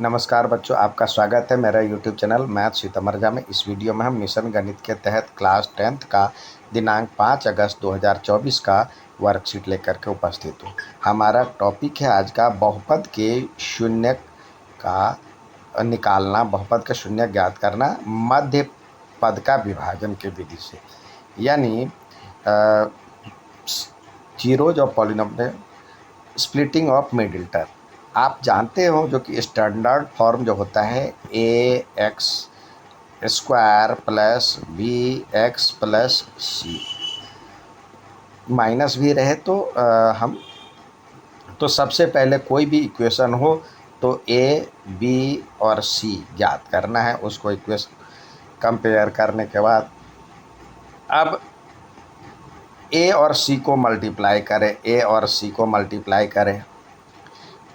नमस्कार बच्चों, आपका स्वागत है मेरा यूट्यूब चैनल मैथ सीतामर्जा में। इस वीडियो में हम मिशन गणित के तहत क्लास 10th का दिनांक 5 अगस्त 2024 का वर्कशीट लेकर के उपस्थित हूँ। हमारा टॉपिक है आज का बहुपद के शून्य का निकालना, बहुपद का शून्य ज्ञात करना मध्य पद का विभाजन के विधि से, यानी zeros of polynomial splitting of middle term. आप जानते हो जो कि स्टैंडर्ड फॉर्म जो होता है A X square plus B X plus C, minus भी रहे तो हम तो सबसे पहले कोई भी इक्वेशन हो तो ए बी और सी ज्ञात करना है। उसको इक्वेशन कंपेयर करने के बाद अब ए और सी को मल्टीप्लाई करें, ए और सी को मल्टीप्लाई करें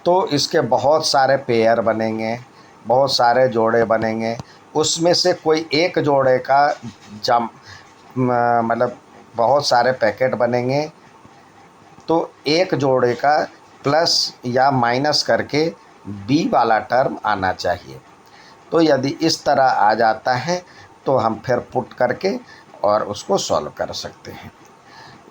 तो इसके बहुत सारे पेयर बनेंगे, बहुत सारे जोड़े बनेंगे। उसमें से कोई एक जोड़े का मतलब बहुत सारे पैकेट बनेंगे, तो एक जोड़े का प्लस या माइनस करके बी वाला टर्म आना चाहिए। तो यदि इस तरह आ जाता है तो हम फिर पुट करके और उसको सॉल्व कर सकते हैं।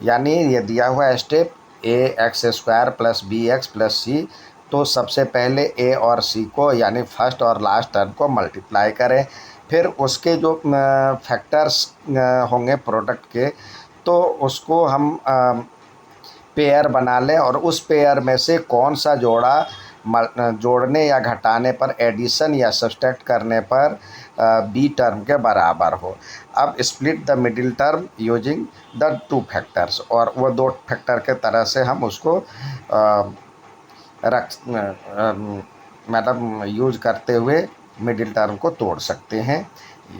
यानी ये दिया हुआ step A X square plus B X plus C, तो सबसे पहले ए और सी को यानी फर्स्ट और लास्ट टर्म को मल्टीप्लाई करें, फिर उसके जो फैक्टर्स होंगे प्रोडक्ट के तो उसको हम पेयर बना लें और उस पेयर में से कौन सा जोड़ा जोड़ने या घटाने पर, एडिशन या सब्सट्रैक्ट करने पर बी टर्म के बराबर हो। अब split the middle term using the two factors, और वो दो फैक्टर के तरह से हम उसको मतलब यूज करते हुए मिडिल टर्म को तोड़ सकते हैं,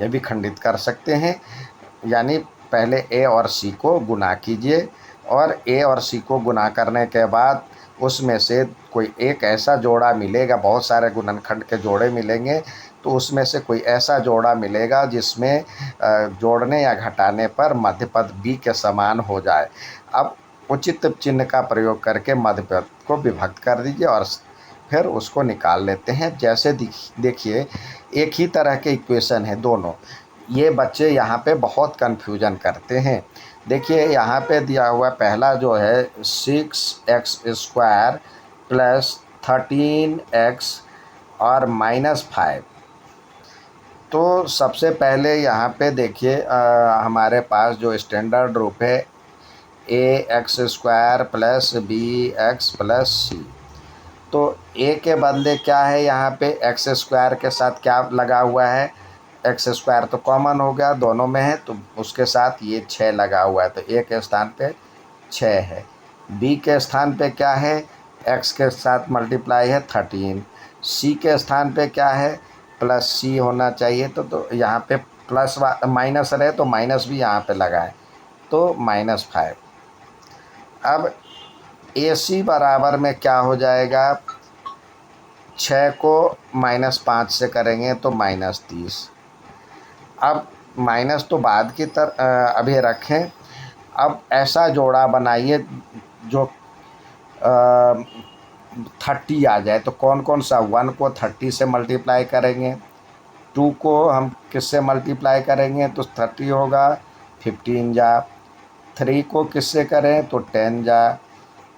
ये भी खंडित कर सकते हैं। यानी पहले ए और सी को गुना कीजिए और ए और सी को गुना करने के बाद उसमें से कोई एक ऐसा जोड़ा मिलेगा, बहुत सारे गुणनखंड के जोड़े मिलेंगे, तो उसमें से कोई ऐसा जोड़ा मिलेगा जिसमें जोड़ने या घटाने पर मध्यपद बी के समान हो जाए। अब उचित चिन्ह का प्रयोग करके मध्यपद को विभक्त कर दीजिए और फिर उसको निकाल लेते हैं। जैसे देखिए एक ही तरह के इक्वेशन है दोनों, ये बच्चे यहाँ पे बहुत कन्फ्यूजन करते हैं। देखिए यहाँ पे दिया हुआ पहला जो है 6x स्क्वायर प्लस 13x और -5। तो सबसे पहले यहाँ पे देखिए हमारे पास जो स्टैंडर्ड रूप है A X square plus B X plus C, तो ए के बदले क्या है, यहाँ पे एक्स स्क्वायर के साथ क्या लगा हुआ है, एक्स स्क्वायर तो कॉमन हो गया दोनों में है, तो उसके साथ ये 6 लगा हुआ है, तो ए के स्थान पे 6 है। बी के स्थान पे क्या है, एक्स के साथ मल्टीप्लाई है 13। सी के स्थान पे क्या है, प्लस सी होना चाहिए, तो यहाँ पे प्लस माइनस रहे तो माइनस भी यहाँ पे लगा है, तो -5। अब ए सी बराबर में क्या हो जाएगा, 6 को -5 से करेंगे तो -30। अब माइनस तो बाद की अभी रखें। अब ऐसा जोड़ा बनाइए जो 30 आ जाए, तो कौन कौन सा, 1 को 30 से मल्टीप्लाई करेंगे, 2 को हम किससे मल्टीप्लाई करेंगे तो 30 होगा, 15 जा, 3 को किससे करें तो 10 जा,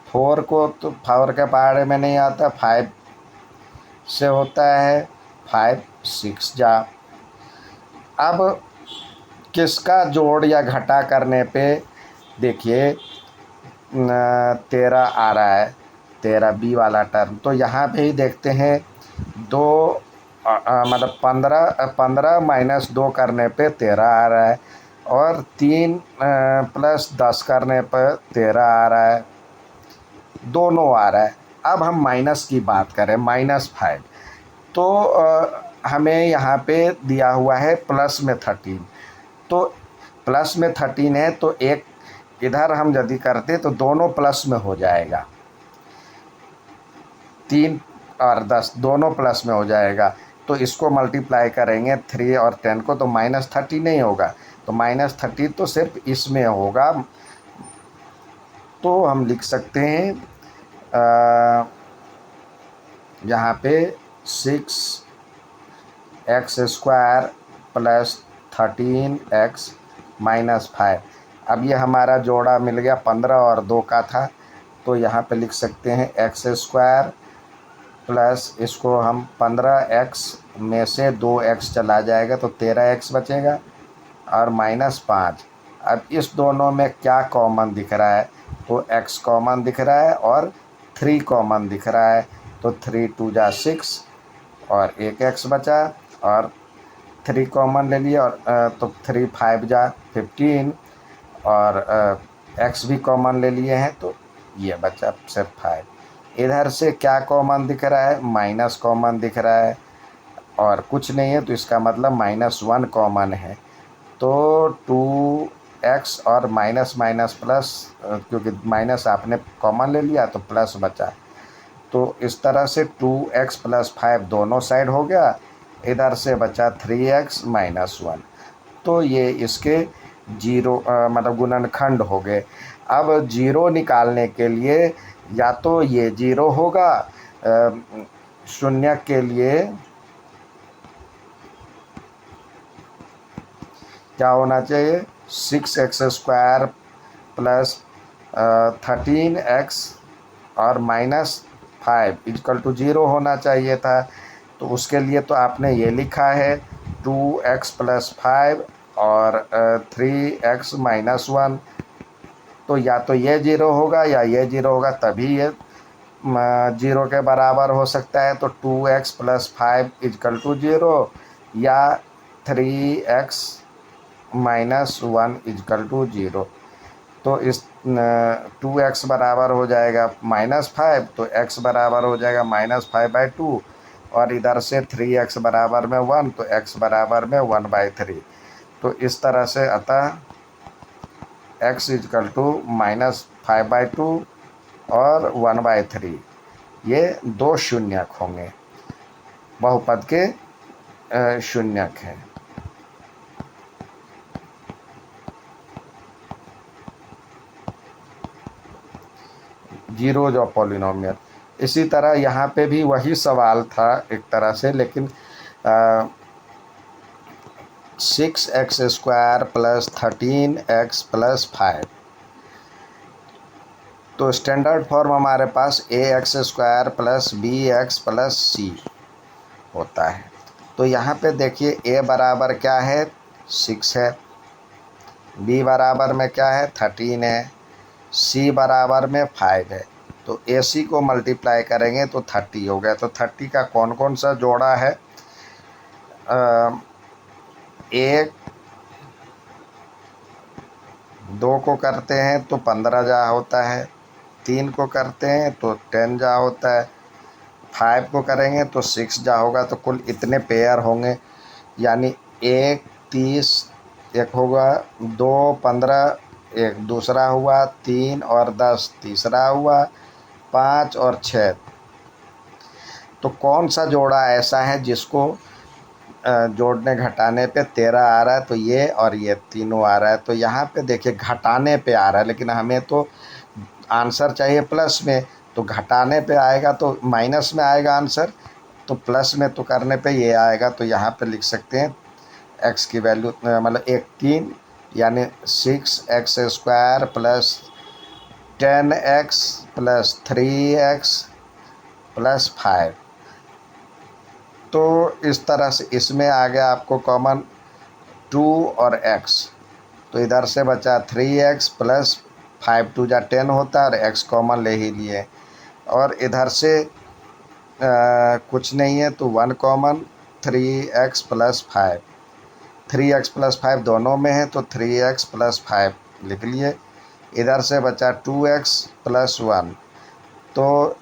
4 को तो 4 के बारे में नहीं आता, 5 से होता है, 5 6 जा। अब किसका जोड़ या घटा करने पे देखिए 13 आ रहा है, 13 बी वाला टर्म, तो यहाँ पे ही देखते हैं दो मतलब 15 माइनस 2 करने पे 13 आ रहा है, और 3 प्लस 10 करने पर 13 आ रहा है, दोनों आ रहा है। अब हम माइनस की बात करें, -5, तो हमें यहाँ पे दिया हुआ है प्लस में 13, तो प्लस में 13 है तो एक इधर हम यदि करते तो दोनों प्लस में हो जाएगा, 3 और 10 दोनों प्लस में हो जाएगा, तो इसको मल्टीप्लाई करेंगे 3 और 10 को तो -30 नहीं होगा, तो -30 तो सिर्फ इसमें होगा। तो हम लिख सकते हैं यहाँ पे 6x² प्लस 13x-5। अब ये हमारा जोड़ा मिल गया 15 और 2 का था, तो यहाँ पे लिख सकते हैं x² प्लस इसको हम 15x में से 2x चला जाएगा तो 13x बचेगा और -5। अब इस दोनों में क्या कॉमन दिख रहा है, तो x कॉमन दिख रहा है और 3 कॉमन दिख रहा है, तो 3 2 जा 6 और एक x बचा और 3 कॉमन ले लिया और तो 3 5 जा 15 और x भी कॉमन ले लिए हैं तो ये बचा सिर्फ 5। इधर से क्या कॉमन दिख रहा है, माइनस कॉमन दिख रहा है और कुछ नहीं है, तो इसका मतलब -1 कॉमन है। तो 2x और माइनस माइनस प्लस, क्योंकि माइनस आपने कॉमन ले लिया तो प्लस बचा, तो इस तरह से 2x + 5 दोनों साइड हो गया। इधर से बचा 3x - 1, तो ये इसके जीरो मतलब गुणनखंड हो गए। अब जीरो निकालने के लिए या तो ये जीरो होगा, शून्य के लिए क्या होना चाहिए, 6x² प्लस 13x और -5 = 0 होना चाहिए था। तो उसके लिए तो आपने ये लिखा है 2x + 5 और 3x - 1, तो या तो ये 0 होगा या ये 0 होगा, तभी ये 0 के बराबर हो सकता है। तो 2x + 5 = 0 या 3x - 1 = 0। तो इस 2x बराबर हो जाएगा -5, तो x बराबर हो जाएगा -5/2 और इधर से 3x बराबर में 1, तो x बराबर में 1/3। तो इस तरह से अतः x = -5/2 और 1/3, ये 2 शून्यक होंगे, बहुपद के शून्यक हैं। Zeros of polynomial. इसी तरह यहाँ पे भी वही सवाल था एक तरह से, लेकिन 6x² प्लस 13x प्लस 5, तो स्टैंडर्ड फॉर्म हमारे पास ax² plus bx plus c होता है। तो यहाँ पे देखिए a बराबर क्या है, 6 है, b बराबर में क्या है, 13 है, c बराबर में 5 है। तो ac को मल्टीप्लाई करेंगे तो 30 हो गया। तो 30 का कौन कौन सा जोड़ा है, 1 2 को करते हैं तो 15 जा होता है, 3 को करते हैं तो 10 जा होता है, 5 को करेंगे तो 6 जा होगा। तो कुल इतने पेयर होंगे, यानी 1 30, एक होगा, 2 15, एक दूसरा हुआ, 3 और 10 तीसरा हुआ, 5 और 6। तो कौन सा जोड़ा ऐसा है जिसको जोड़ने घटाने पे 13 आ रहा है, तो ये और ये तीनों आ रहा है। तो यहाँ पे देखिए घटाने पे आ रहा है, लेकिन हमें तो आंसर चाहिए प्लस में, तो घटाने पे आएगा तो माइनस में आएगा आंसर, तो प्लस में तो करने पे ये आएगा। तो यहाँ पे लिख सकते हैं x की वैल्यू मतलब 18, यानी 6x² plus 10x plus 3x plus 5। तो इस तरह से इसमें आ गया आपको कॉमन 2 और x, तो इधर से बचा 3x प्लस 5 2 जा 10 होता है और x कॉमन ले ही लिए, और इधर से कुछ नहीं है तो 1 common, 3x plus 5, 3x plus 5 दोनों में है तो 3x प्लस 5 लिख लिए। इधर से बचा 2x प्लस 1, तो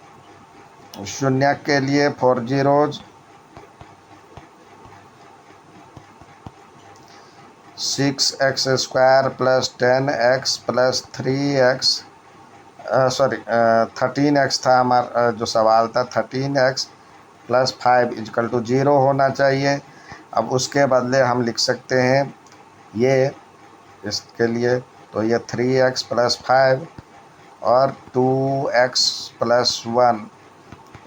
शून्य के लिए 4 zeros, 6x² plus 10x plus 3x, sorry 13x था हमारा जो सवाल था, 13x प्लस 5 = 0 होना चाहिए। अब उसके बदले हम लिख सकते हैं ये इसके लिए, तो ये 3x प्लस 5 और 2x प्लस 1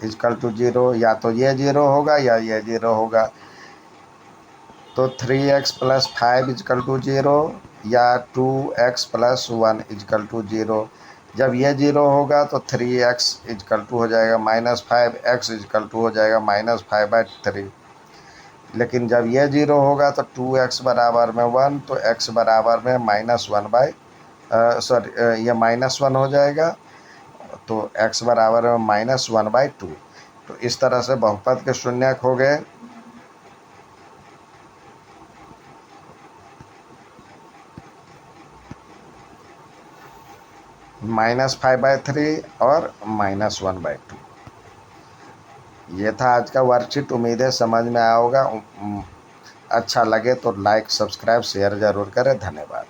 इजकल टू 0, या तो ये 0 होगा या ये 0 होगा। तो 3x प्लस 5 इजकल टू 0 या 2x प्लस 1 इजकल टू 0। जब ये 0 होगा तो 3x इजकल टू हो जाएगा -5x इजकल टू हो जाएगा -5/3। लेकिन जब ये 0 होगा तो 2x बराबर में 1, तो x बराबर में -1 सॉरी ये -1 हो जाएगा, तो x बराबर में -1/2। तो इस तरह से बहुपद के शून्यक हो गए। -5/3 और -1/2। ये था आज का वर्कशीट। उम्मीद है समझ में आया होगा। अच्छा लगे तो लाइक, सब्सक्राइब, शेयर ज़रूर करें। धन्यवाद।